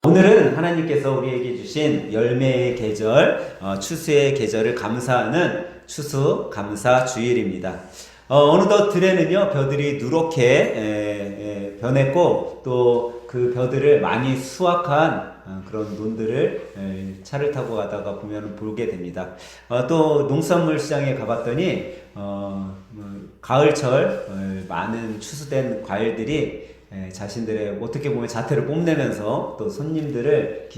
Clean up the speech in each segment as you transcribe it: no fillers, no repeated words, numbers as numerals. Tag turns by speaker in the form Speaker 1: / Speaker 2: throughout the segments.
Speaker 1: 오늘은 하나님께서 우리에게 주신 열매의 계절, 추수의 계절을 감사하는 추수 감사 주일입니다. 어느덧 들에는요 벼들이 누렇게 변했고 또 그 벼들을 많이 수확한 그런 논들을 차를 타고 가다가 보면 보게 됩니다. 또 농산물 시장에 가봤더니 가을철 많은 추수된 과일들이 자신들의 어떻게 보면 자태를 뽐내면서 또 손님들을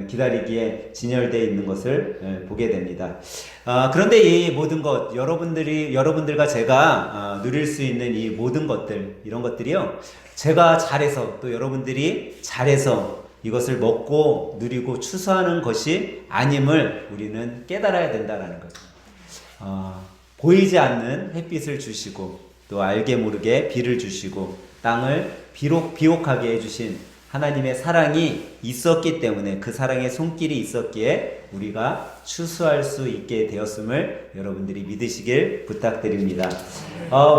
Speaker 1: 기다리기에 진열되어 있는 것을 보게 됩니다. 그런데 이 모든 것, 여러분들과 제가 누릴 수 있는 이 모든 것들, 이런 것들이요, 제가 잘해서 또 여러분들이 잘해서 이것을 먹고 누리고 추수하는 것이 아님을 우리는 깨달아야 된다는 거죠. 보이지 않는 햇빛을 주시고 또 알게 모르게 비를 주시고 땅을 비옥하게 해주신 하나님의 사랑이 있었기 때문에, 그 사랑의 손길이 있었기에 우리가 추수할 수 있게 되었음을 여러분들이 믿으시길 부탁드립니다.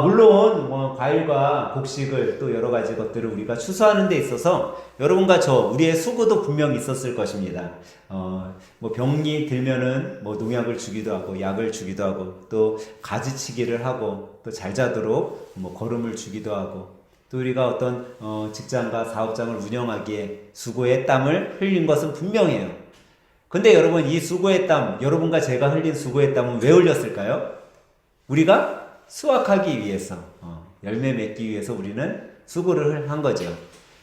Speaker 1: 물론 과일과 곡식을 또 여러 가지 것들을 우리가 추수하는 데 있어서 여러분과 우리의 수고도 분명히 있었을 것입니다. 병이 들면은 농약을 주기도 하고 약을 주기도 하고 또 가지치기를 하고 또 잘 자도록 거름을 주기도 하고 또 우리가 어떤 직장과 사업장을 운영하기에 수고의 땀을 흘린 것은 분명해요. 근데 여러분, 이 수고의 땀, 여러분과 제가 흘린 수고의 땀은 왜 흘렸을까요? 우리가 수확하기 위해서, 열매 맺기 위해서 우리는 수고를 한 거죠.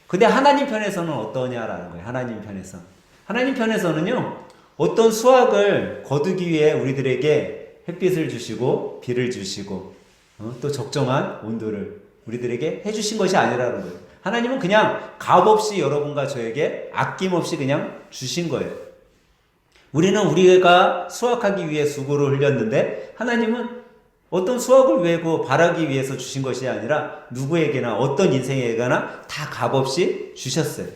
Speaker 1: 근데 하나님 편에서는 어떠냐라는 거예요. 하나님 편에서는요, 어떤 수확을 거두기 위해 우리들에게 햇빛을 주시고 비를 주시고 또 적정한 온도를 우리들에게 해주신 것이 아니라는 거예요. 하나님은 그냥 값없이 여러분과 저에게 아낌없이 그냥 주신 거예요. 우리는 우리가 수확하기 위해 수고를 흘렸는데 하나님은 어떤 수확을 외고 바라기 위해서 주신 것이 아니라 누구에게나 어떤 인생에게나 다 값없이 주셨어요.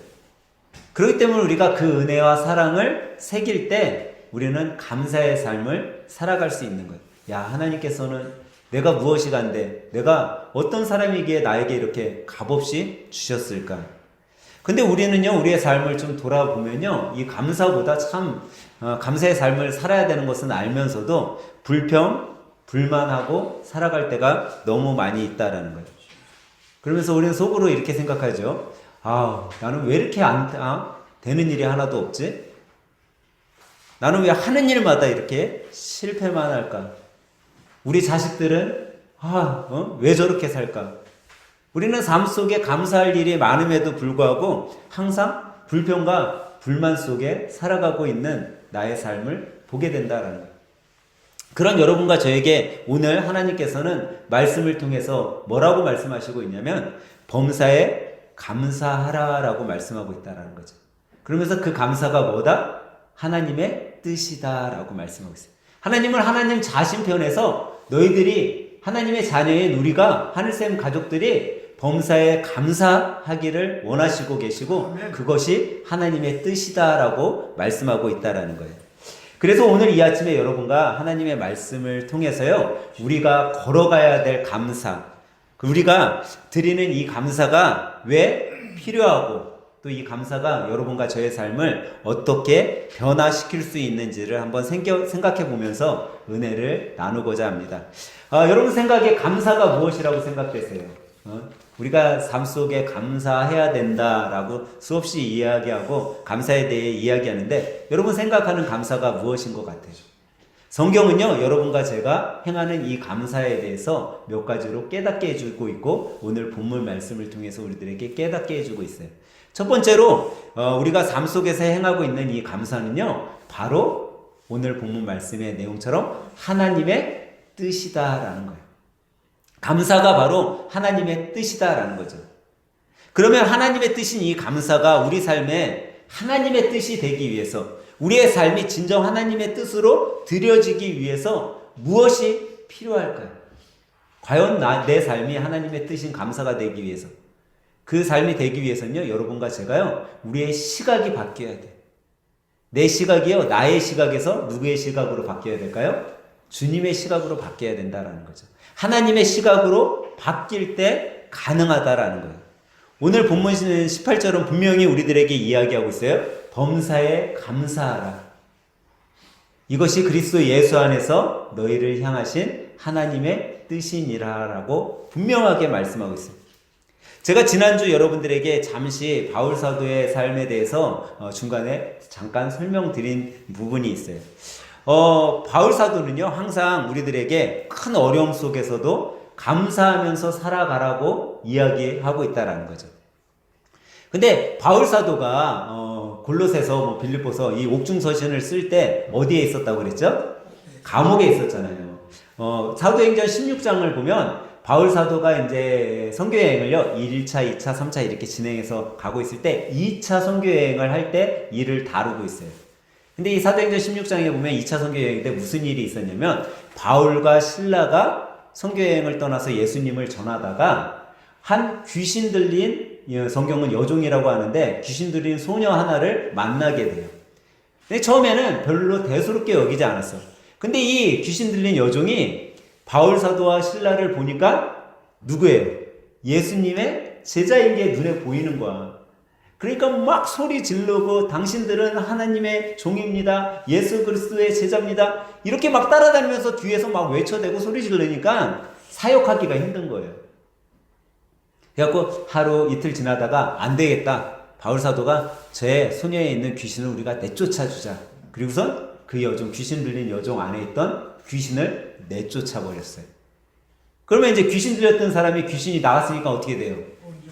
Speaker 1: 그렇기 때문에 우리가 그 은혜와 사랑을 새길 때 우리는 감사의 삶을 살아갈 수 있는 거예요. 야, 하나님께서는 내가 무엇이 간데 내가 어떤 사람이기에 나에게 이렇게 값없이 주셨을까? 근데 우리는요, 우리의 삶을 좀 돌아보면요, 이 감사보다 참 감사의 삶을 살아야 되는 것은 알면서도 불만하고 살아갈 때가 너무 많이 있다라는 거예요. 그러면서 우리는 속으로 이렇게 생각하죠. 나는 왜 이렇게 되는 일이 하나도 없지? 나는 왜 하는 일마다 이렇게 실패만 할까? 우리 자식들은 왜 저렇게 살까? 우리는 삶 속에 감사할 일이 많음에도 불구하고 항상 불평과 불만 속에 살아가고 있는 나의 삶을 보게 된다라는 거예요. 그런 여러분과 저에게 오늘 하나님께서는 말씀을 통해서 뭐라고 말씀하시고 있냐면 범사에 감사하라라고 말씀하고 있다라는 거죠. 그러면서 그 감사가 뭐다? 하나님의 뜻이다라고 말씀하고 있어요. 하나님은 하나님 자신 편에서 너희들이 하나님의 자녀인 우리가 하늘샘 가족들이 범사에 감사하기를 원하시고 계시고 그것이 하나님의 뜻이다라고 말씀하고 있다라는 거예요. 그래서 오늘 이 아침에 여러분과 하나님의 말씀을 통해서요, 우리가 걸어가야 될 감사, 우리가 드리는 이 감사가 왜 필요하고 또 이 감사가 여러분과 저의 삶을 어떻게 변화시킬 수 있는지를 한번 생각해 보면서 은혜를 나누고자 합니다. 여러분 생각에 감사가 무엇이라고 생각되세요? 우리가 삶 속에 감사해야 된다라고 수없이 이야기하고 감사에 대해 이야기하는데 여러분 생각하는 감사가 무엇인 것 같아요? 성경은요, 여러분과 제가 행하는 이 감사에 대해서 몇 가지로 깨닫게 해주고 있고 오늘 본문 말씀을 통해서 우리들에게 깨닫게 해주고 있어요. 첫 번째로 우리가 삶 속에서 행하고 있는 이 감사는요, 바로 오늘 본문 말씀의 내용처럼 하나님의 뜻이다라는 거예요. 감사가 바로 하나님의 뜻이다라는 거죠. 그러면 하나님의 뜻인 이 감사가 우리 삶에 하나님의 뜻이 되기 위해서, 우리의 삶이 진정 하나님의 뜻으로 드려지기 위해서 무엇이 필요할까요? 과연 내 삶이 하나님의 뜻인 감사가 되기 위해서, 그 삶이 되기 위해서는요, 여러분과 제가요, 우리의 시각이 바뀌어야 돼요. 내 시각이요, 나의 시각에서 누구의 시각으로 바뀌어야 될까요? 주님의 시각으로 바뀌어야 된다라는 거죠. 하나님의 시각으로 바뀔 때 가능하다라는 거예요. 오늘 본문 18절은 분명히 우리들에게 이야기하고 있어요. 범사에 감사하라. 이것이 그리스도 예수 안에서 너희를 향하신 하나님의 뜻이니라 라고 분명하게 말씀하고 있어요. 제가 지난주 여러분들에게 잠시 바울 사도의 삶에 대해서 중간에 잠깐 설명드린 부분이 있어요. 바울 사도는요, 항상 우리들에게 큰 어려움 속에서도 감사하면서 살아가라고 이야기하고 있다라는 거죠. 근데 바울 사도가 골로새서 빌립보서 이 옥중서신을 쓸 때 어디에 있었다고 그랬죠? 감옥에 있었잖아요. 사도행전 16장을 보면 바울 사도가 이제 선교여행을요, 1차, 2차, 3차 이렇게 진행해서 가고 있을 때 2차 선교여행을 할 때 일을 다루고 있어요. 근데 이 사도행전 16장에 보면 2차 선교여행 때 무슨 일이 있었냐면 바울과 실라가 선교여행을 떠나서 예수님을 전하다가 한 귀신 들린, 성경은 여종이라고 하는데 귀신 들린 소녀 하나를 만나게 돼요. 근데 처음에는 별로 대수롭게 여기지 않았어. 근데 이 귀신 들린 여종이 바울 사도와 실라를 보니까 누구예요? 예수님의 제자인 게 눈에 보이는 거야. 그러니까 막 소리 지르고 당신들은 하나님의 종입니다. 예수 그리스도의 제자입니다. 이렇게 막 따라다니면서 뒤에서 막 외쳐대고 소리 지르니까 사역하기가 힘든 거예요. 그래갖고 하루 이틀 지나다가 안 되겠다. 바울 사도가 제 소녀에 있는 귀신을 우리가 내쫓아 주자. 그리고선 그 여종, 귀신 들린 여종 안에 있던 귀신을 내쫓아 버렸어요. 그러면 이제 귀신 들렸던 사람이 귀신이 나갔으니까 어떻게 돼요?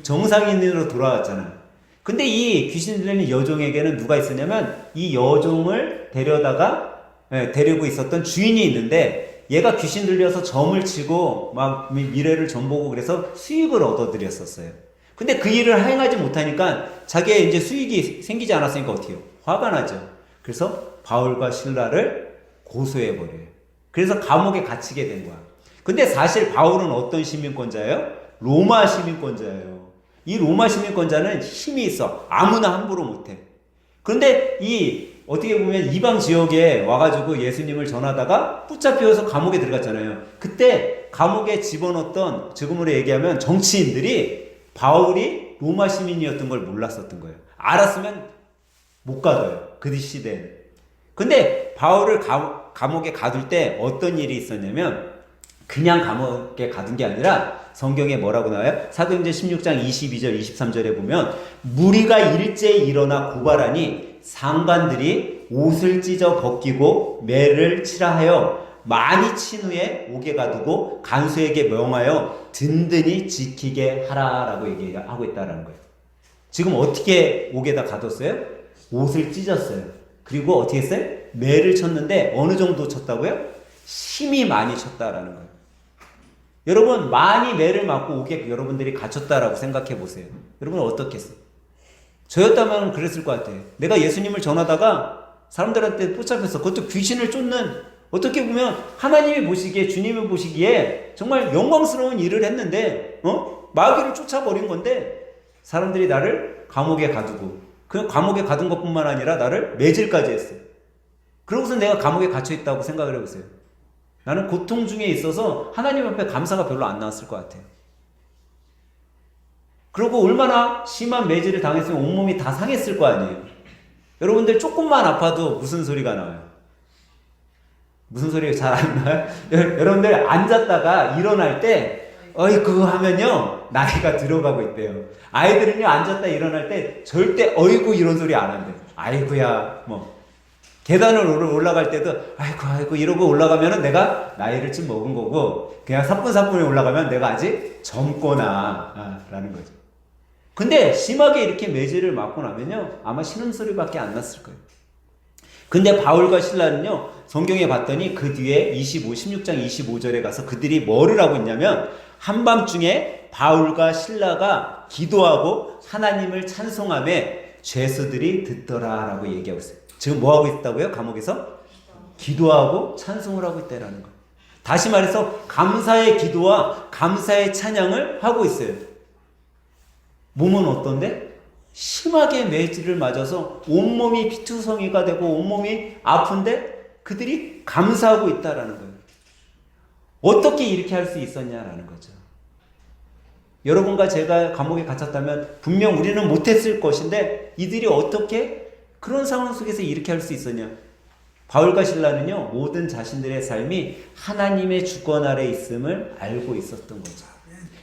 Speaker 1: 정상인으로 돌아왔잖아요. 근데 이 귀신 들리는 여종에게는 누가 있었냐면 이 여종을 데리고 있었던 주인이 있는데 얘가 귀신 들려서 점을 치고 막 미래를 점보고 그래서 수익을 얻어들였었어요. 근데 그 일을 행하지 못하니까 자기의 이제 수익이 생기지 않았으니까 어떻게 해요? 화가 나죠. 그래서 바울과 실라를 고소해버려요. 그래서 감옥에 갇히게 된 거야. 근데 사실 바울은 어떤 시민권자예요? 로마 시민권자예요. 이 로마 시민권자는 힘이 있어. 아무나 함부로 못해. 그런데 어떻게 보면 이방 지역에 와가지고 예수님을 전하다가 붙잡혀서 감옥에 들어갔잖아요. 그때 감옥에 집어넣었던, 지금으로 얘기하면 정치인들이 바울이 로마 시민이었던 걸 몰랐었던 거예요. 알았으면 못 가둬요. 그 시대에는. 근데 바울을 감옥에 가둘 때 어떤 일이 있었냐면 그냥 감옥에 가둔 게 아니라 성경에 뭐라고 나와요? 사도행전 16장 22절 23절에 보면 무리가 일제히 일어나 고발하니 상관들이 옷을 찢어 벗기고 매를 치라하여 많이 친 후에 옥에 가두고 간수에게 명하여 든든히 지키게 하라라고 얘기하고 있다는 거예요. 지금 어떻게 옥에다 가뒀어요? 옷을 찢었어요. 그리고 어떻게 했어요? 매를 쳤는데 어느 정도 쳤다고요? 심히 많이 쳤다라는 거예요. 여러분 많이 매를 맞고 옥에 여러분들이 갇혔다라고 생각해 보세요. 여러분 어떻겠어요? 저였다면 그랬을 것 같아요. 내가 예수님을 전하다가 사람들한테 붙잡혀서 그것도 귀신을 쫓는, 어떻게 보면 하나님이 보시기에, 주님이 보시기에 정말 영광스러운 일을 했는데 마귀를 쫓아버린 건데 사람들이 나를 감옥에 가두고 그 감옥에 가둔 것뿐만 아니라 나를 매질까지 했어요. 그러고서 내가 감옥에 갇혀있다고 생각을 해보세요. 나는 고통 중에 있어서 하나님 앞에 감사가 별로 안 나왔을 것 같아요. 그리고 얼마나 심한 매질을 당했으면 온몸이 다 상했을 거 아니에요. 여러분들 조금만 아파도 무슨 소리가 나와요? 무슨 소리가 잘 안 나요? 여러분들 앉았다가 일어날 때 어이구 하면요 나이가 들어가고 있대요. 아이들은요 앉았다 일어날 때 절대 어이구 이런 소리 안 한대요. 아이구야 뭐 계단을 올라갈 때도 아이고 이러고 올라가면은 내가 나이를 좀 먹은 거고 그냥 사뿐사뿐히 올라가면 내가 아직 젊거나 라는 거죠. 근데 심하게 이렇게 매질을 맞고 나면요 아마 신음소리밖에 안 났을 거예요. 근데 바울과 실라는요 성경에 봤더니 그 뒤에 16장 25절에 가서 그들이 뭐를 하고 있냐면 한밤중에 바울과 실라가 기도하고 하나님을 찬송하며 죄수들이 듣더라 라고 얘기하고 있어요. 지금 뭐 하고 있다고요? 감옥에서? 기도하고 찬송을 하고 있다라는 거예요. 다시 말해서 감사의 기도와 감사의 찬양을 하고 있어요. 몸은 어떤데? 심하게 매질을 맞아서 온몸이 피투성이가 되고 온몸이 아픈데 그들이 감사하고 있다라는 거예요. 어떻게 이렇게 할 수 있었냐라는 거죠. 여러분과 제가 감옥에 갇혔다면 분명 우리는 못했을 것인데 이들이 어떻게 그런 상황 속에서 이렇게 할 수 있었냐? 바울과 실라는요, 모든 자신들의 삶이 하나님의 주권 아래 있음을 알고 있었던 거죠.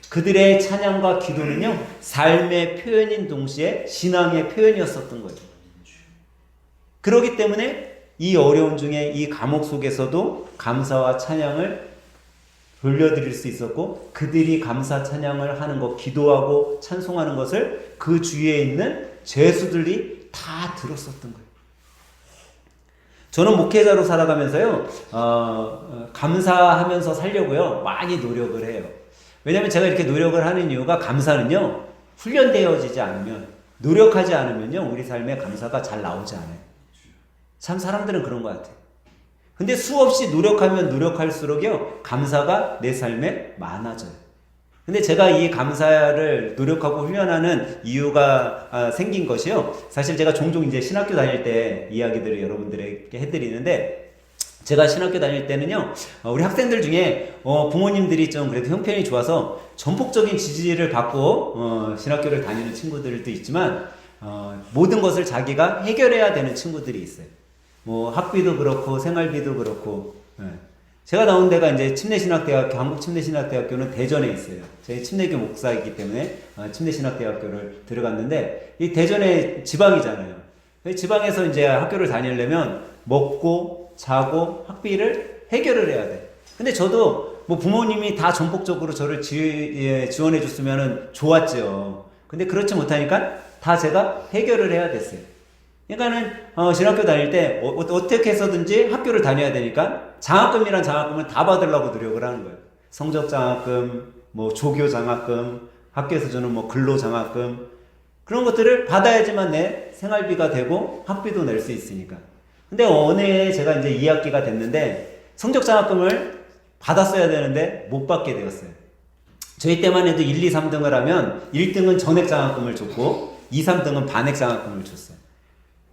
Speaker 1: 그들의 찬양과 기도는요, 삶의 표현인 동시에 신앙의 표현이었었던 거죠. 그렇기 때문에 이 어려운 중에 이 감옥 속에서도 감사와 찬양을 돌려드릴 수 있었고, 그들이 감사 찬양을 하는 것, 기도하고 찬송하는 것을 그 주위에 있는 죄수들이 다 들었었던 거예요. 저는 목회자로 살아가면서요, 감사하면서 살려고요, 많이 노력을 해요. 왜냐하면 제가 이렇게 노력을 하는 이유가 감사는요, 훈련되어지지 않으면, 노력하지 않으면요, 우리 삶에 감사가 잘 나오지 않아요. 참 사람들은 그런 것 같아요. 근데 수없이 노력하면 노력할수록요, 감사가 내 삶에 많아져요. 근데 제가 이 감사를 노력하고 훈련하는 이유가 생긴 것이요, 사실 제가 종종 이제 신학교 다닐 때 이야기들을 여러분들에게 해드리는데, 제가 신학교 다닐 때는요, 우리 학생들 중에 부모님들이 좀 그래도 형편이 좋아서 전폭적인 지지를 받고 신학교를 다니는 친구들도 있지만, 모든 것을 자기가 해결해야 되는 친구들이 있어요. 뭐 학비도 그렇고 생활비도 그렇고. 제가 나온 데가 이제 침례신학대학교, 한국침례신학대학교는 대전에 있어요. 저희 침례교 목사이기 때문에 침례신학대학교를 들어갔는데, 이 대전에 지방이잖아요. 지방에서 이제 학교를 다니려면 먹고 자고 학비를 해결을 해야 돼. 근데 저도 뭐 부모님이 다 전폭적으로 저를 지원해 줬으면 좋았죠. 근데 그렇지 못하니까 다 제가 해결을 해야 됐어요. 그러니까는 신학교 다닐 때 어떻게 해서든지 학교를 다녀야 되니까 장학금이란 장학금은 다 받으려고 노력을 하는 거예요. 성적 장학금, 뭐 조교 장학금, 학교에서 주는 뭐 근로 장학금, 그런 것들을 받아야지만 내 생활비가 되고 학비도 낼 수 있으니까. 근데 어느 해 제가 이제 2학기가 됐는데 성적 장학금을 받았어야 되는데 못 받게 되었어요. 저희 때만 해도 1, 2, 3등을 하면 1등은 전액 장학금을 줬고 2, 3등은 반액 장학금을 줬어요.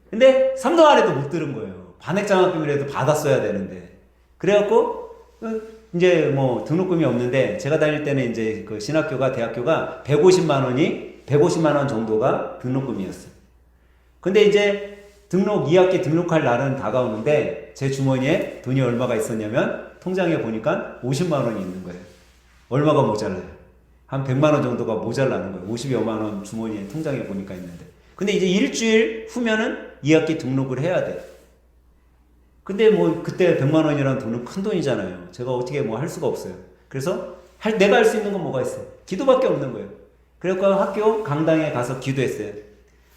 Speaker 1: 근데 3등 안에도 못 들은 거예요. 반액 장학금이라도 받았어야 되는데. 그래갖고 이제 뭐 등록금이 없는데, 제가 다닐 때는 이제 그 신학교가, 대학교가 150만 원 정도가 등록금이었어요. 근데 이제 2학기 등록할 날은 다가오는데 제 주머니에 돈이 얼마가 있었냐면, 통장에 보니까 50만 원이 있는 거예요. 얼마가 모자라요? 한 100만 원 정도가 모자라는 거예요. 50여만 원 주머니에, 통장에 보니까 있는데. 근데 이제 일주일 후면은 2학기 등록을 해야 돼. 근데 뭐 그때 100만 원이라는 돈은 큰 돈이잖아요. 제가 어떻게 뭐 할 수가 없어요. 그래서 내가 할 수 있는 건 뭐가 있어? 기도밖에 없는 거예요. 그래서 학교 강당에 가서 기도했어요.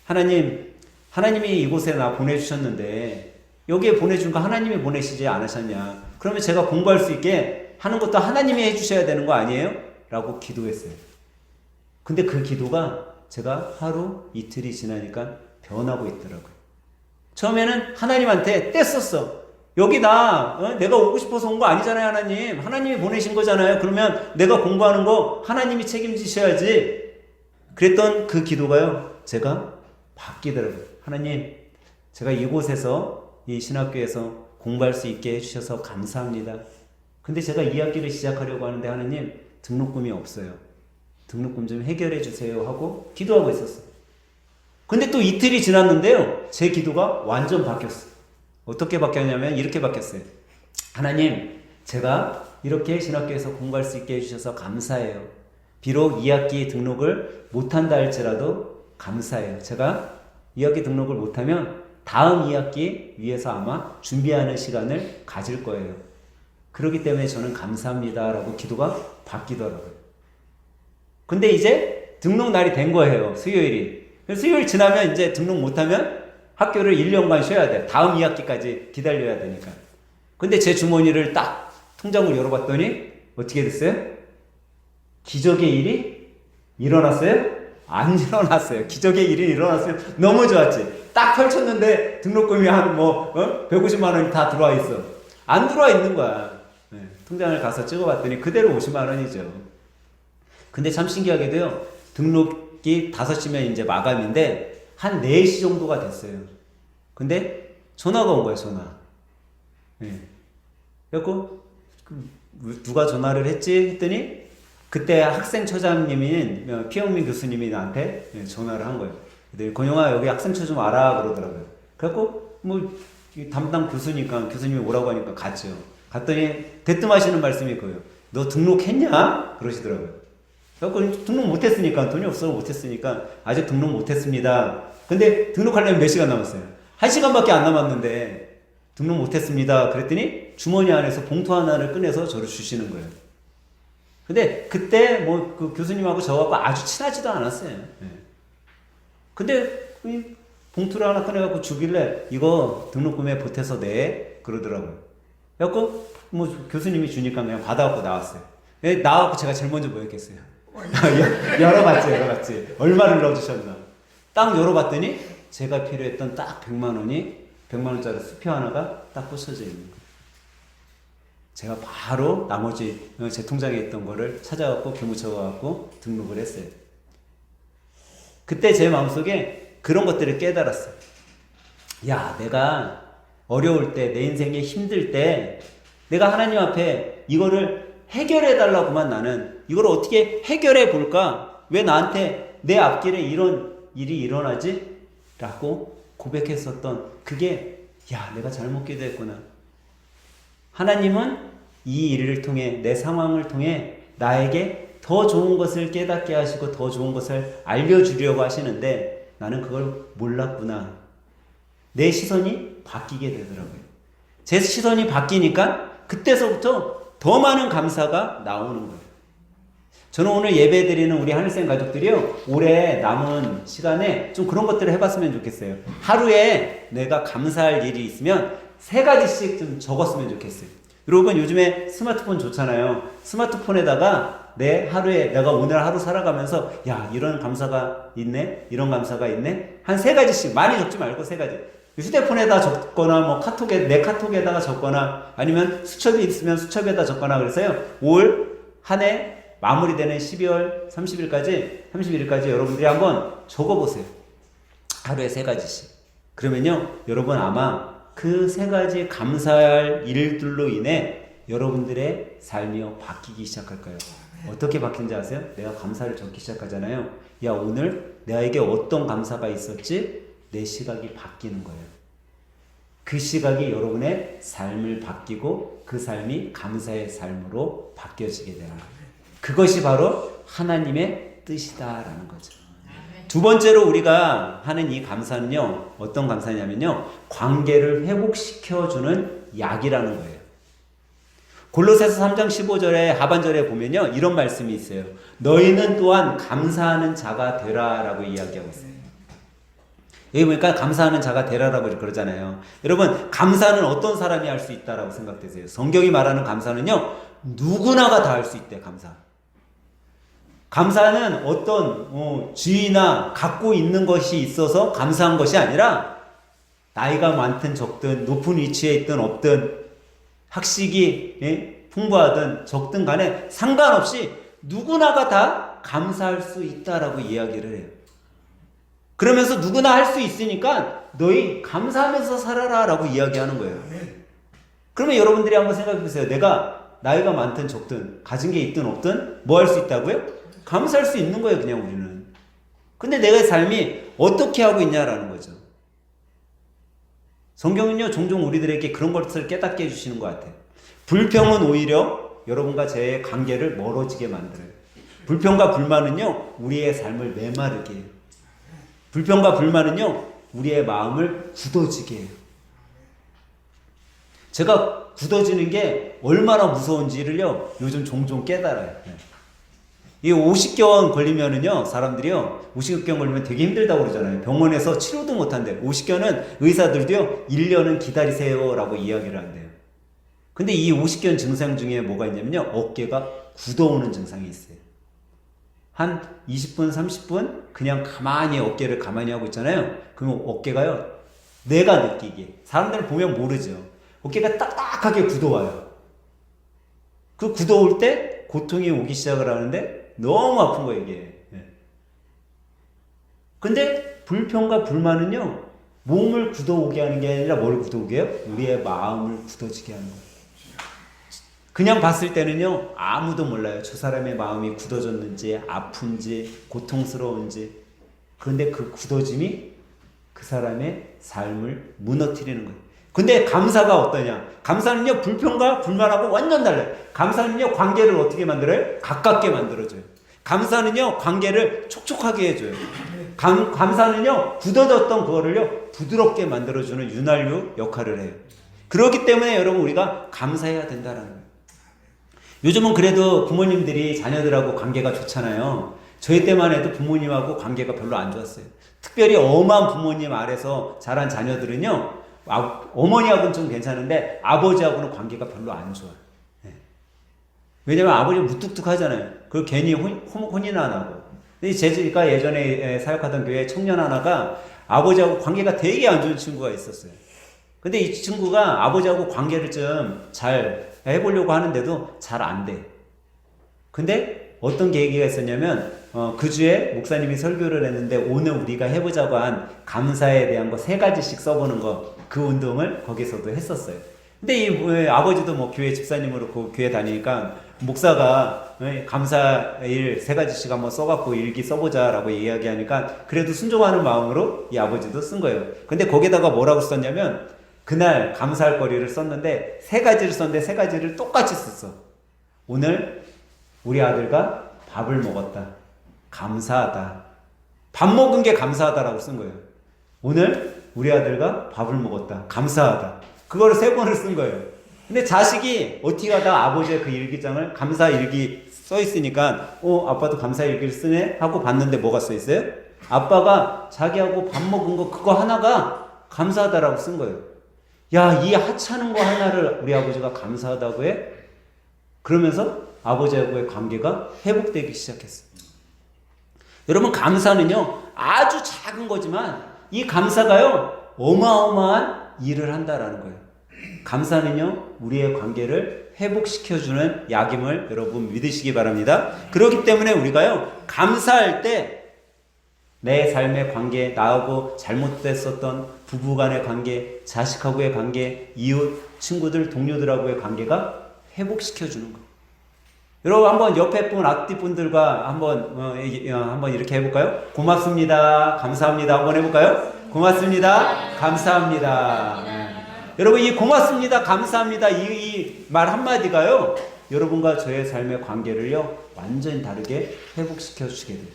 Speaker 1: 하나님이 이곳에 나 보내주셨는데 여기에 보내준 거 하나님이 보내시지 않으셨냐? 그러면 제가 공부할 수 있게 하는 것도 하나님이 해주셔야 되는 거 아니에요? 라고 기도했어요. 근데 그 기도가 제가 하루 이틀이 지나니까 변하고 있더라고요. 처음에는 하나님한테 떼썼어. 여기 내가 오고 싶어서 온 거 아니잖아요, 하나님. 하나님이 보내신 거잖아요. 그러면 내가 공부하는 거 하나님이 책임지셔야지. 그랬던 그 기도가요, 제가 바뀌더라고요. 하나님, 제가 이곳에서, 이 신학교에서 공부할 수 있게 해주셔서 감사합니다. 근데 제가 2학기를 시작하려고 하는데 하나님, 등록금이 없어요. 등록금 좀 해결해 주세요 하고 기도하고 있었어요. 근데 또 이틀이 지났는데요, 제 기도가 완전 바뀌었어요. 어떻게 바뀌었냐면 이렇게 바뀌었어요. 하나님, 제가 이렇게 신학교에서 공부할 수 있게 해주셔서 감사해요. 비록 2학기 등록을 못한다 할지라도 감사해요. 제가 2학기 등록을 못하면 다음 2학기 위해서 아마 준비하는 시간을 가질 거예요. 그렇기 때문에 저는 감사합니다 라고 기도가 바뀌더라고요. 근데 이제 등록 날이 된 거예요, 수요일이. 수요일 지나면 이제 등록 못하면 학교를 1년간 쉬어야 돼. 다음 2학기까지 기다려야 되니까. 근데 제 주머니를 딱 통장을 열어봤더니 어떻게 됐어요? 기적의 일이 일어났어요? 안 일어났어요. 기적의 일이 일어났어요. 너무 좋았지. 딱 펼쳤는데 등록금이 한 150만 원이 다 들어와 있어. 안 들어와 있는 거야. 네, 통장을 가서 찍어봤더니 그대로 50만 원이죠. 근데 참 신기하게도요, 등록이 5시면 이제 마감인데 한 4시 정도가 됐어요. 근데 전화가 온 거예요, 전화. 네. 그래갖고 누가 전화를 했지? 했더니 그때 학생처장님인 피영민 교수님이 나한테 전화를 한 거예요. 근데 권영아 여기 학생처 좀 알아 그러더라고요. 그래갖고 뭐 담당 교수니까 교수님이 오라고 하니까 갔죠. 갔더니 대뜸하시는 말씀이 그거예요. 너 등록했냐? 그러시더라고요. 그래갖고 등록 못했으니까 돈이 없어 못했으니까 아직 등록 못했습니다. 근데 등록하려면 몇 시간 남았어요? 1시간밖에 안 남았는데 등록 못했습니다. 그랬더니 주머니 안에서 봉투 하나를 꺼내서 저를 주시는 거예요. 근데 그때 뭐 그 교수님하고 저하고 아주 친하지도 않았어요. 네. 근데 봉투를 하나 꺼내갖고 주길래 이거 등록금에 보태서 내 그러더라고요. 그래갖고 뭐 교수님이 주니까 그냥 받아갖고 나왔어요. 나와갖고 제가 제일 먼저 뭐 했겠어요? 열어봤지. 얼마를 넣어주셨나. 딱 열어봤더니 제가 필요했던 딱 100만 원이 100만 원짜리 수표 하나가 딱 꽂혀져 있는 거예요. 제가 바로 나머지 제 통장에 있던 거를 찾아갖고 교무처 가갖고 등록을 했어요. 그때 제 마음속에 그런 것들을 깨달았어요. 야, 내가 어려울 때, 내 인생에 힘들 때 내가 하나님 앞에 이거를 해결해 달라고만 나는 이걸 어떻게 해결해 볼까? 왜 나한테 내 앞길에 이런 일이 일어나지? 라고 고백했었던 그게 야, 내가 잘못 기도했구나. 하나님은 이 일을 통해 내 상황을 통해 나에게 더 좋은 것을 깨닫게 하시고 더 좋은 것을 알려주려고 하시는데 나는 그걸 몰랐구나. 내 시선이 바뀌게 되더라고요. 제 시선이 바뀌니까 그때서부터 더 많은 감사가 나오는 거예요. 저는 오늘 예배 드리는 우리 하늘생 가족들이요, 올해 남은 시간에 좀 그런 것들을 해봤으면 좋겠어요. 하루에 내가 감사할 일이 있으면 3가지씩 좀 적었으면 좋겠어요. 여러분 요즘에 스마트폰 좋잖아요. 스마트폰에다가 내 하루에 내가 오늘 하루 살아가면서 야, 이런 감사가 있네, 이런 감사가 있네, 한 3가지씩, 많이 적지 말고 3가지. 휴대폰에다 적거나 뭐 내 카톡에다가 적거나 아니면 수첩이 있으면 수첩에다 적거나. 그래서요, 올 한 해 마무리되는 12월 31일까지 여러분들이 한번 적어보세요. 하루에 3가지씩. 그러면요, 여러분 아마 그 3가지 감사할 일들로 인해 여러분들의 삶이 바뀌기 시작할 거예요. 어떻게 바뀐지 아세요? 내가 감사를 적기 시작하잖아요. 야, 오늘 내게 어떤 감사가 있었지? 내 시각이 바뀌는 거예요. 그 시각이 여러분의 삶을 바뀌고 그 삶이 감사의 삶으로 바뀌어지게 되는 거예요. 그것이 바로 하나님의 뜻이다라는 거죠. 두 번째로 우리가 하는 이 감사는요, 어떤 감사냐면요, 관계를 회복시켜주는 약이라는 거예요. 골로새서 3장 15절에 하반절에 보면요, 이런 말씀이 있어요. 너희는 또한 감사하는 자가 되라라고 이야기하고 있어요. 여기 보니까 감사하는 자가 되라라고 그러잖아요. 여러분, 감사는 어떤 사람이 할 수 있다라고 생각되세요? 성경이 말하는 감사는요, 누구나가 다 할 수 있대. 감사는 어떤 주의나 갖고 있는 것이 있어서 감사한 것이 아니라 나이가 많든 적든 높은 위치에 있든 없든 학식이 풍부하든 적든 간에 상관없이 누구나가 다 감사할 수 있다라고 이야기를 해요. 그러면서 누구나 할 수 있으니까 너희 감사하면서 살아라 라고 이야기하는 거예요. 그러면 여러분들이 한번 생각해 보세요. 내가 나이가 많든 적든 가진 게 있든 없든 뭐 할 수 있다고요? 감사할 수 있는 거예요, 그냥 우리는. 근데 내가 삶이 어떻게 하고 있냐라는 거죠. 성경은요, 종종 우리들에게 그런 것을 깨닫게 해주시는 것 같아요. 불평은 오히려 여러분과 제 관계를 멀어지게 만들어요. 불평과 불만은요, 우리의 삶을 메마르게 해요. 불평과 불만은요, 우리의 마음을 굳어지게 해요. 제가 굳어지는 게 얼마나 무서운지를요, 요즘 종종 깨달아요. 이 50견 걸리면은요, 사람들이요, 50견 걸리면 되게 힘들다고 그러잖아요. 병원에서 치료도 못한대요. 50견은 의사들도요, 1년은 기다리세요 라고 이야기를 한대요. 근데 이 50견 증상 중에 뭐가 있냐면요, 어깨가 굳어오는 증상이 있어요. 한 20분, 30분 그냥 가만히 어깨를 가만히 하고 있잖아요. 그러면 어깨가요, 내가 느끼기에, 사람들은 보면 모르죠. 어깨가 딱딱하게 굳어와요. 그 굳어올 때 고통이 오기 시작을 하는데 너무 아픈 거예요, 이게. 근데 불평과 불만은요, 몸을 굳어오게 하는 게 아니라 뭘 굳어오게 해요? 우리의 마음을 굳어지게 하는 거예요. 그냥 봤을 때는요, 아무도 몰라요. 저 사람의 마음이 굳어졌는지, 아픈지, 고통스러운지. 그런데 그 굳어짐이 그 사람의 삶을 무너뜨리는 거예요. 근데 감사가 어떠냐? 감사는요, 불평과 불만하고 완전 달라요. 감사는요, 관계를 어떻게 만들어요? 가깝게 만들어줘요. 감사는요, 관계를 촉촉하게 해줘요. 감사는요, 굳어졌던 그거를요, 부드럽게 만들어주는 윤활유 역할을 해요. 그렇기 때문에 여러분, 우리가 감사해야 된다는 거예요. 요즘은 그래도 부모님들이 자녀들하고 관계가 좋잖아요. 저희 때만 해도 부모님하고 관계가 별로 안 좋았어요. 특별히 엄한 부모님 아래서 자란 자녀들은요, 어머니하고는 좀 괜찮은데 아버지하고는 관계가 별로 안 좋아요. 네. 왜냐면 아버지가 무뚝뚝하잖아요. 그걸 괜히 혼인 안 하고. 제가 예전에 사역하던 교회 청년 하나가 아버지하고 관계가 되게 안 좋은 친구가 있었어요. 근데 이 친구가 아버지하고 관계를 좀 잘 해보려고 하는데도 잘 안 돼. 근데 어떤 계기가 있었냐면 그 주에 목사님이 설교를 했는데 오늘 우리가 해보자고 한 감사에 대한 거 3가지씩 써보는 거, 그 운동을 거기서도 했었어요. 근데 이 아버지도 뭐 교회 집사님으로 그 교회 다니니까 목사가 감사일 3가지씩 한번 써갖고 일기 써보자라고 이야기하니까 그래도 순종하는 마음으로 이 아버지도 쓴 거예요. 근데 거기다가 뭐라고 썼냐면 그날 감사할 거리를 썼는데 3가지를 썼는데 3가지를 똑같이 썼어. 오늘 우리 아들과 밥을 먹었다. 감사하다. 밥 먹은 게 감사하다라고 쓴 거예요. 오늘 우리 아들과 밥을 먹었다. 감사하다. 그거를 3번을 쓴 거예요. 근데 자식이 어떻게 하다 아버지의 그 일기장을 감사 일기 써 있으니까 아빠도 감사 일기를 쓰네 하고 봤는데 뭐가 써 있어요? 아빠가 자기하고 밥 먹은 거 그거 하나가 감사하다라고 쓴 거예요. 야, 이 하찮은 거 하나를 우리 아버지가 감사하다고 해? 그러면서 아버지하고의 관계가 회복되기 시작했어요. 여러분, 감사는요, 아주 작은 거지만 이 감사가요, 어마어마한 일을 한다라는 거예요. 감사는요, 우리의 관계를 회복시켜주는 약임을 여러분 믿으시기 바랍니다. 그렇기 때문에 우리가요, 감사할 때 내 삶의 관계, 나하고 잘못됐었던 부부간의 관계, 자식하고의 관계, 이웃, 친구들, 동료들하고의 관계가 회복시켜주는 거예요. 여러분 한번 옆에 분, 앞뒤 분들과 한번 이렇게 해볼까요? 고맙습니다. 감사합니다. 한번 해볼까요? 고맙습니다. 감사합니다. 여러분 이 고맙습니다. 감사합니다. 이 말 한마디가요. 여러분과 저의 삶의 관계를요. 완전히 다르게 회복시켜 주시게 돼요.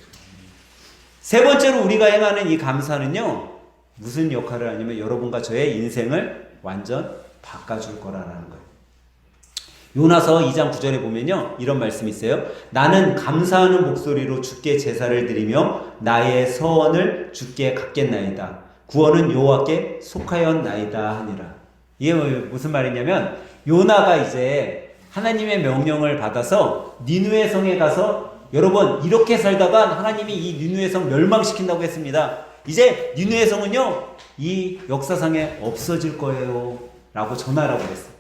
Speaker 1: 3번째로 우리가 행하는 이 감사는요. 무슨 역할을 하냐면 여러분과 저의 인생을 완전 바꿔줄 거라는 거예요. 요나서 2장 9절에 보면요. 이런 말씀이 있어요. 나는 감사하는 목소리로 주께 제사를 드리며 나의 서원을 주께 갚겠나이다. 구원은 여호와께 속하였나이다 하니라. 이게 무슨 말이냐면 요나가 이제 하나님의 명령을 받아서 니느웨 성에 가서 여러분 이렇게 살다가 하나님이 이 니느웨 성 멸망시킨다고 했습니다. 이제 니느웨 성은요. 이 역사상에 없어질 거예요. 라고 전하라고 했어요.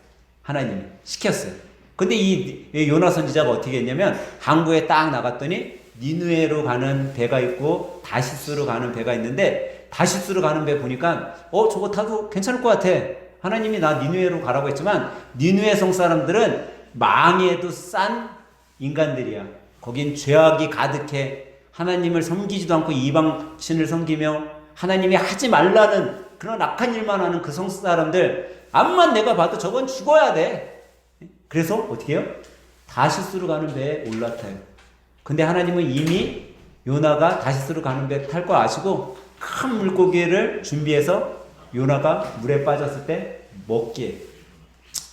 Speaker 1: 하나님이 시켰어요. 근데 이 요나 선지자가 어떻게 했냐면 항구에 딱 나갔더니 니느웨로 가는 배가 있고 다시스로 가는 배가 있는데 다시스로 가는 배 보니까 저거 타도 괜찮을 것 같아. 하나님이 나 니느웨로 가라고 했지만 니느웨 성 사람들은 망해도 싼 인간들이야. 거긴 죄악이 가득해. 하나님을 섬기지도 않고 이방신을 섬기며 하나님이 하지 말라는 그런 악한 일만 하는 그 성 사람들 암만 내가 봐도 저건 죽어야 돼. 그래서 어떻게 해요? 다시스로 가는 배에 올라타요. 근데 하나님은 이미 요나가 다시스로 가는 배 탈 거 아시고 큰 물고기를 준비해서 요나가 물에 빠졌을 때 먹기에.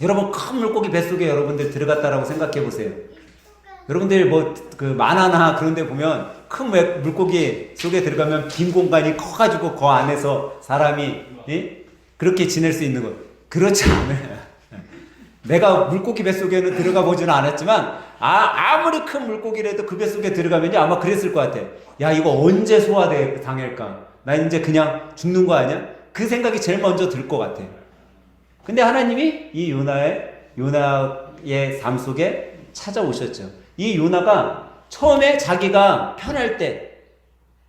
Speaker 1: 여러분 큰 물고기 뱃속에 여러분들 들어갔다라고 생각해 보세요. 여러분들 그 만화나 그런 데 보면 큰 물고기 속에 들어가면 빈 공간이 커가지고 그 안에서 사람이 그렇게 지낼 수 있는 거. 그렇지 않아요. 내가 물고기 뱃속에는 들어가 보지는 않았지만 아무리 큰 물고기라도 그 뱃속에 들어가면요 아마 그랬을 것 같아. 야 이거 언제 당할까? 나 이제 그냥 죽는 거 아니야? 그 생각이 제일 먼저 들 것 같아. 근데 하나님이 이 요나의 삶 속에 찾아오셨죠. 이 요나가 처음에 자기가 편할 때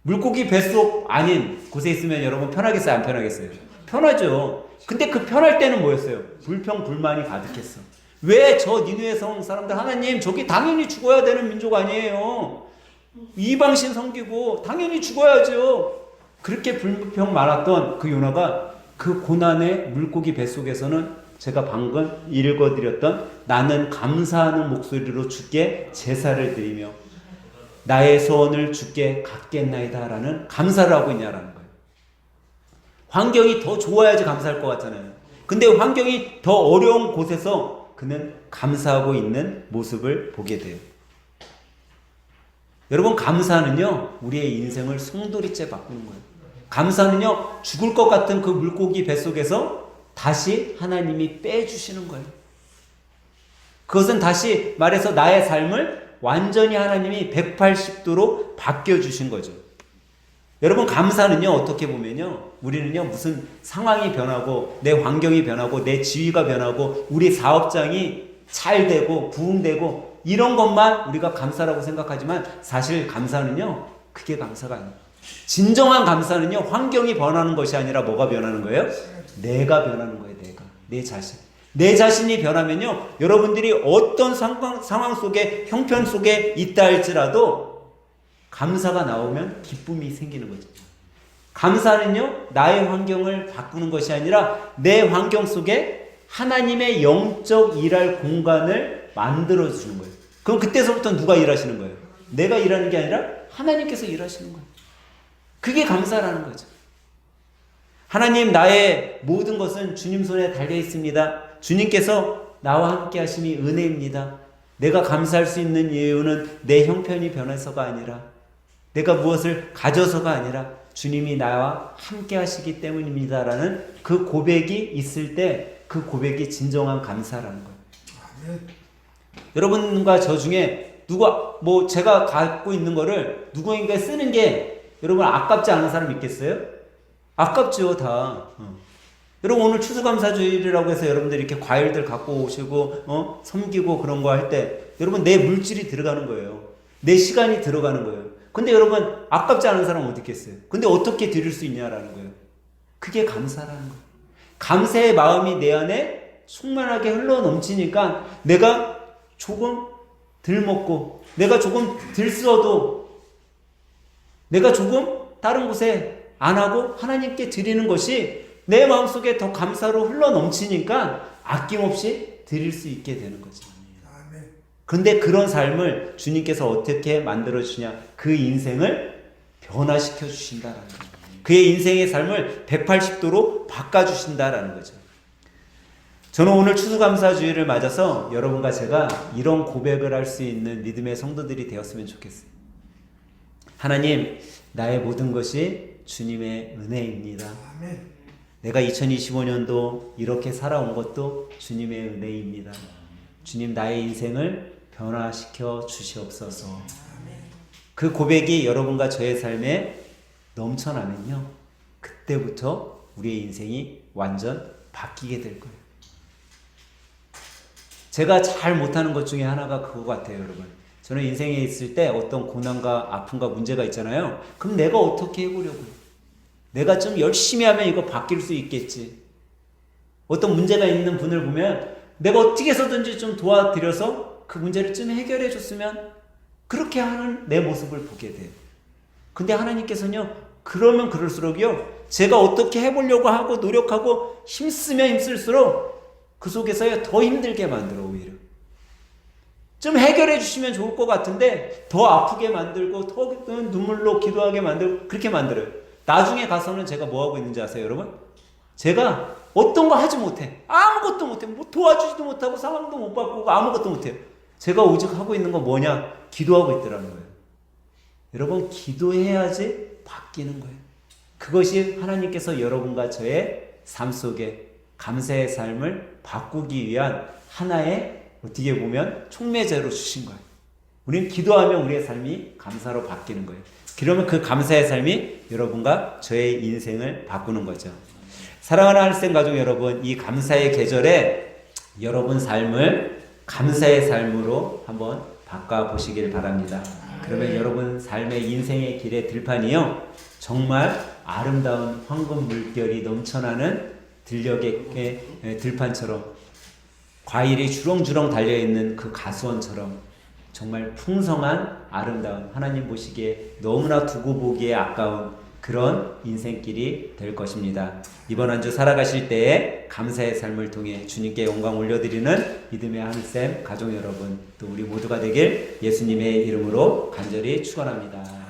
Speaker 1: 물고기 뱃속 아닌 곳에 있으면 여러분 편하겠어요? 안 편하겠어요? 편하죠. 근데 그 편할 때는 뭐였어요? 불평, 불만이 가득했어. 왜 저 니느웨 성 사람들 하나님 저기 당연히 죽어야 되는 민족 아니에요. 이방신 섬기고 당연히 죽어야죠. 그렇게 불평 많았던 그 요나가 그 고난의 물고기 뱃속에서는 제가 방금 읽어드렸던 나는 감사하는 목소리로 주께 제사를 드리며 나의 소원을 주께 갚겠나이다 라는 감사를 하고 있냐라는 거예요. 환경이 더 좋아야지 감사할 것 같잖아요. 근데 환경이 더 어려운 곳에서 그는 감사하고 있는 모습을 보게 돼요. 여러분, 감사는요 우리의 인생을 송두리째 바꾸는 거예요. 감사는요 죽을 것 같은 그 물고기 뱃속에서 다시 하나님이 빼주시는 거예요. 그것은 다시 말해서 나의 삶을 완전히 하나님이 180도로 바뀌어주신 거죠. 여러분, 감사는요 어떻게 보면요 우리는요 무슨 상황이 변하고 내 환경이 변하고 내 지위가 변하고 우리 사업장이 잘 되고 부흥되고 이런 것만 우리가 감사라고 생각하지만 사실 감사는요 그게 감사가 아니에요. 진정한 감사는요 환경이 변하는 것이 아니라 뭐가 변하는 거예요? 내가 변하는 거예요. 내 자신. 내 자신이 변하면요 여러분들이 어떤 상황 속에 형편 속에 있다 할지라도 감사가 나오면 기쁨이 생기는 거죠. 감사는요 나의 환경을 바꾸는 것이 아니라 내 환경 속에 하나님의 영적 일할 공간을 만들어 주는 거예요. 그럼 그때서부터 누가 일하시는 거예요? 내가 일하는 게 아니라 하나님께서 일하시는 거예요. 그게 감사라는 거죠. 하나님, 나의 모든 것은 주님 손에 달려 있습니다. 주님께서 나와 함께 하심이 은혜입니다. 내가 감사할 수 있는 이유는 내 형편이 변해서가 아니라 내가 무엇을 가져서가 아니라 주님이 나와 함께 하시기 때문입니다라는 그 고백이 있을 때 그 고백이 진정한 감사라는 거예요. 아멘. 여러분과 저 중에 누가 제가 갖고 있는 거를 누구에게 쓰는 게 여러분 아깝지 않은 사람 있겠어요? 아깝죠, 다. 여러분, 오늘 추수감사주일이라고 해서 여러분들이 이렇게 과일들 갖고 오시고 섬기고 그런 거 할 때 여러분 내 물질이 들어가는 거예요. 내 시간이 들어가는 거예요. 근데 여러분 아깝지 않은 사람은 어디 있겠어요? 근데 어떻게 드릴 수 있냐라는 거예요. 그게 감사라는 거예요. 감사의 마음이 내 안에 충만하게 흘러 넘치니까 내가 조금 덜 먹고 내가 조금 덜 써도 내가 조금 다른 곳에 안 하고 하나님께 드리는 것이 내 마음속에 더 감사로 흘러 넘치니까 아낌없이 드릴 수 있게 되는 거죠. 그런데 그런 삶을 주님께서 어떻게 만들어 주시냐? 그 인생을 변화시켜 주신다라는 거죠. 그의 인생의 삶을 180도로 바꿔주신다라는 거죠. 저는 오늘 추수감사주일을 맞아서 여러분과 제가 이런 고백을 할 수 있는 믿음의 성도들이 되었으면 좋겠어요. 하나님, 나의 모든 것이 주님의 은혜입니다. 아멘. 내가 2025년도 이렇게 살아온 것도 주님의 은혜입니다. 주님, 나의 인생을 변화시켜 주시옵소서. 그 고백이 여러분과 저의 삶에 넘쳐나면요 그때부터 우리의 인생이 완전 바뀌게 될 거예요. 제가 잘 못하는 것 중에 하나가 그거 같아요. 여러분, 저는 인생에 있을 때 어떤 고난과 아픔과 문제가 있잖아요. 그럼 내가 어떻게 해보려고요? 내가 좀 열심히 하면 이거 바뀔 수 있겠지. 어떤 문제가 있는 분을 보면 내가 어떻게 해서든지 좀 도와드려서 그 문제를 좀 해결해 줬으면, 그렇게 하는 내 모습을 보게 돼요. 근데 하나님께서는요 그러면 그럴수록요 제가 어떻게 해보려고 하고 노력하고 힘쓰면 힘쓸수록 그 속에서요 더 힘들게 만들어. 오히려 좀 해결해 주시면 좋을 것 같은데 더 아프게 만들고 더 눈물로 기도하게 만들고 그렇게 만들어요. 나중에 가서는 제가 뭐 하고 있는지 아세요, 여러분? 제가 어떤 거 하지 못해. 아무것도 못해. 뭐 도와주지도 못하고 상황도 못 바꾸고 아무것도 못해요. 제가 오직 하고 있는 건 뭐냐? 기도하고 있더라는 거예요. 여러분, 기도해야지 바뀌는 거예요. 그것이 하나님께서 여러분과 저의 삶 속에 감사의 삶을 바꾸기 위한 하나의, 어떻게 보면 촉매제로 주신 거예요. 우리는 기도하면 우리의 삶이 감사로 바뀌는 거예요. 그러면 그 감사의 삶이 여러분과 저의 인생을 바꾸는 거죠. 사랑하는 할생 가족 여러분, 이 감사의 계절에 여러분 삶을 감사의 삶으로 한번 바꿔보시길 바랍니다. 그러면 여러분 삶의 인생의 길의 들판이요 정말 아름다운 황금 물결이 넘쳐나는 들녘의 들판처럼 과일이 주렁주렁 달려있는 그 가수원처럼 정말 풍성한 아름다운 하나님 보시기에 너무나 두고 보기에 아까운 그런 인생길이 될 것입니다. 이번 한 주 살아가실 때에 감사의 삶을 통해 주님께 영광 올려드리는 믿음의 하늘샘 가족 여러분 또 우리 모두가 되길 예수님의 이름으로 간절히 축원합니다.